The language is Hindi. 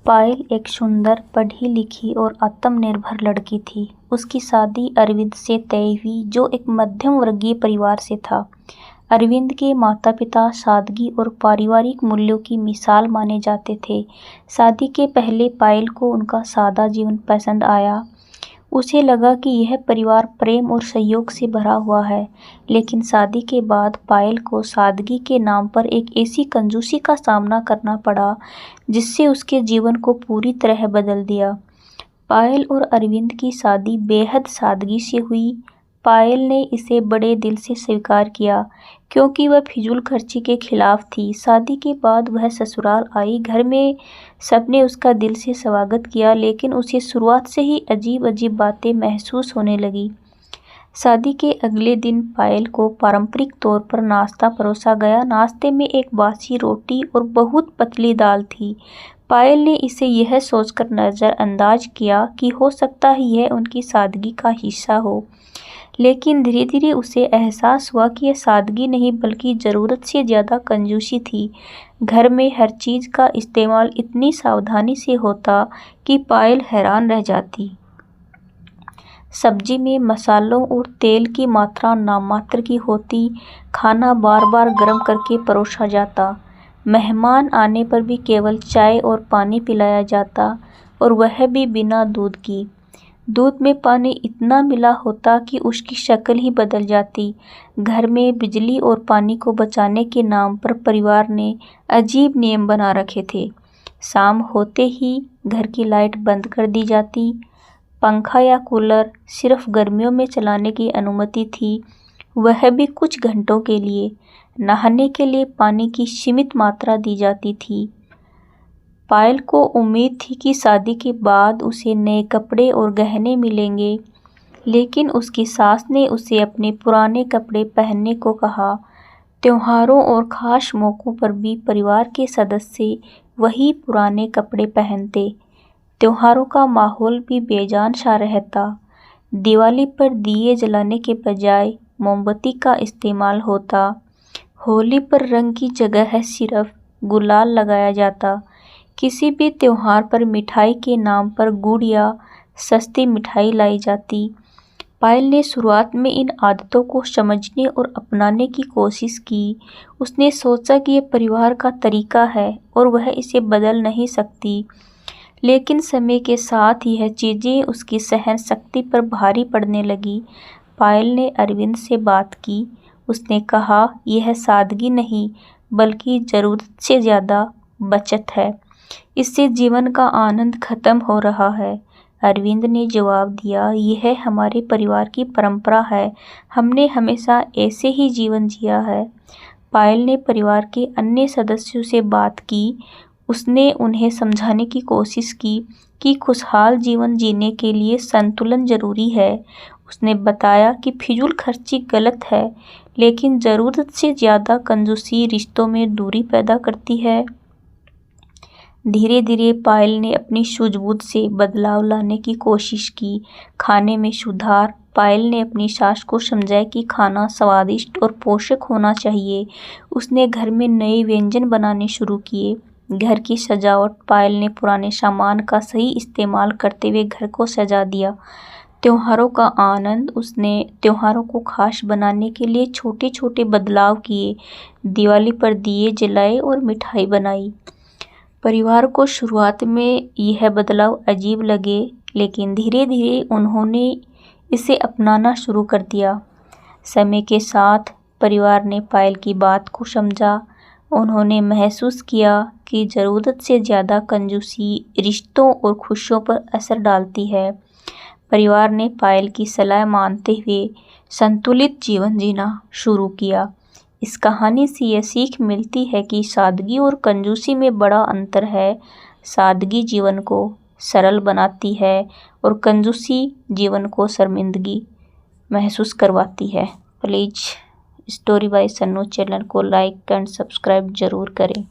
पायल एक सुंदर, पढ़ी लिखी और आत्मनिर्भर लड़की थी। उसकी शादी अरविंद से तय हुई, जो एक मध्यम वर्गीय परिवार से था। अरविंद के माता पिता सादगी और पारिवारिक मूल्यों की मिसाल माने जाते थे। शादी के पहले पायल को उनका सादा जीवन पसंद आया। उसे लगा कि यह परिवार प्रेम और सहयोग से भरा हुआ है, लेकिन शादी के बाद पायल को सादगी के नाम पर एक ऐसी कंजूसी का सामना करना पड़ा जिससे उसके जीवन को पूरी तरह बदल दिया। पायल और अरविंद की शादी बेहद सादगी से हुई। पायल ने इसे बड़े दिल से स्वीकार किया, क्योंकि वह फिजूल खर्ची के खिलाफ थी। शादी के बाद वह ससुराल आई। घर में सबने उसका दिल से स्वागत किया, लेकिन उसे शुरुआत से ही अजीब अजीब बातें महसूस होने लगी। शादी के अगले दिन पायल को पारंपरिक तौर पर नाश्ता परोसा गया। नाश्ते में एक बासी रोटी और बहुत पतली दाल थी। पायल ने इसे यह सोचकर नज़रअंदाज किया कि हो सकता है यह उनकी सादगी का हिस्सा हो, लेकिन धीरे धीरे उसे एहसास हुआ कि यह सादगी नहीं बल्कि ज़रूरत से ज़्यादा कंजूसी थी। घर में हर चीज़ का इस्तेमाल इतनी सावधानी से होता कि पायल हैरान रह जाती। सब्जी में मसालों और तेल की मात्रा नामात्र की होती। खाना बार बार गर्म करके परोसा जाता। मेहमान आने पर भी केवल चाय और पानी पिलाया जाता, और वह भी बिना दूध की। दूध में पानी इतना मिला होता कि उसकी शक्ल ही बदल जाती। घर में बिजली और पानी को बचाने के नाम पर परिवार ने अजीब नियम बना रखे थे। शाम होते ही घर की लाइट बंद कर दी जाती। पंखा या कूलर सिर्फ गर्मियों में चलाने की अनुमति थी, वह भी कुछ घंटों के लिए। नहाने के लिए पानी की सीमित मात्रा दी जाती थी। पायल को उम्मीद थी कि शादी के बाद उसे नए कपड़े और गहने मिलेंगे, लेकिन उसकी सास ने उसे अपने पुराने कपड़े पहनने को कहा। त्योहारों और ख़ास मौक़ों पर भी परिवार के सदस्य वही पुराने कपड़े पहनते। त्योहारों का माहौल भी बेजान सा रहता। दिवाली पर दिए जलाने के बजाय मोमबत्ती का इस्तेमाल होता। होली पर रंग की जगह सिर्फ गुलाल लगाया जाता। किसी भी त्योहार पर मिठाई के नाम पर गुड़ या सस्ती मिठाई लाई जाती। पायल ने शुरुआत में इन आदतों को समझने और अपनाने की कोशिश की। उसने सोचा कि यह परिवार का तरीका है और वह इसे बदल नहीं सकती, लेकिन समय के साथ यह चीज़ें उसकी सहन शक्ति पर भारी पड़ने लगी। पायल ने अरविंद से बात की। उसने कहा, यह सादगी नहीं बल्कि ज़रूरत से ज़्यादा बचत है। इससे जीवन का आनंद खत्म हो रहा है। अरविंद ने जवाब दिया, यह हमारे परिवार की परंपरा है। हमने हमेशा ऐसे ही जीवन जिया है। पायल ने परिवार के अन्य सदस्यों से बात की। उसने उन्हें समझाने की कोशिश की कि खुशहाल जीवन जीने के लिए संतुलन जरूरी है। उसने बताया कि फिजूल खर्ची गलत है, लेकिन ज़रूरत से ज़्यादा कंजूसी रिश्तों में दूरी पैदा करती है। धीरे धीरे पायल ने अपनी सूझबूझ से बदलाव लाने की कोशिश की। खाने में सुधार। पायल ने अपनी सास को समझाया कि खाना स्वादिष्ट और पोषक होना चाहिए। उसने घर में नए व्यंजन बनाने शुरू किए। घर की सजावट। पायल ने पुराने सामान का सही इस्तेमाल करते हुए घर को सजा दिया। त्योहारों का आनंद। उसने त्योहारों को खास बनाने के लिए छोटे छोटे बदलाव किए। दिवाली पर दिए जलाए और मिठाई बनाई। परिवार को शुरुआत में यह बदलाव अजीब लगे, लेकिन धीरे धीरे उन्होंने इसे अपनाना शुरू कर दिया। समय के साथ परिवार ने पायल की बात को समझा। उन्होंने महसूस किया कि ज़रूरत से ज़्यादा कंजूसी रिश्तों और खुशियों पर असर डालती है। परिवार ने पायल की सलाह मानते हुए संतुलित जीवन जीना शुरू किया। इस कहानी से यह सीख मिलती है कि सादगी और कंजूसी में बड़ा अंतर है। सादगी जीवन को सरल बनाती है और कंजूसी जीवन को शर्मिंदगी महसूस करवाती है। Please story by Sannu channel को लाइक एंड सब्सक्राइब ज़रूर करें।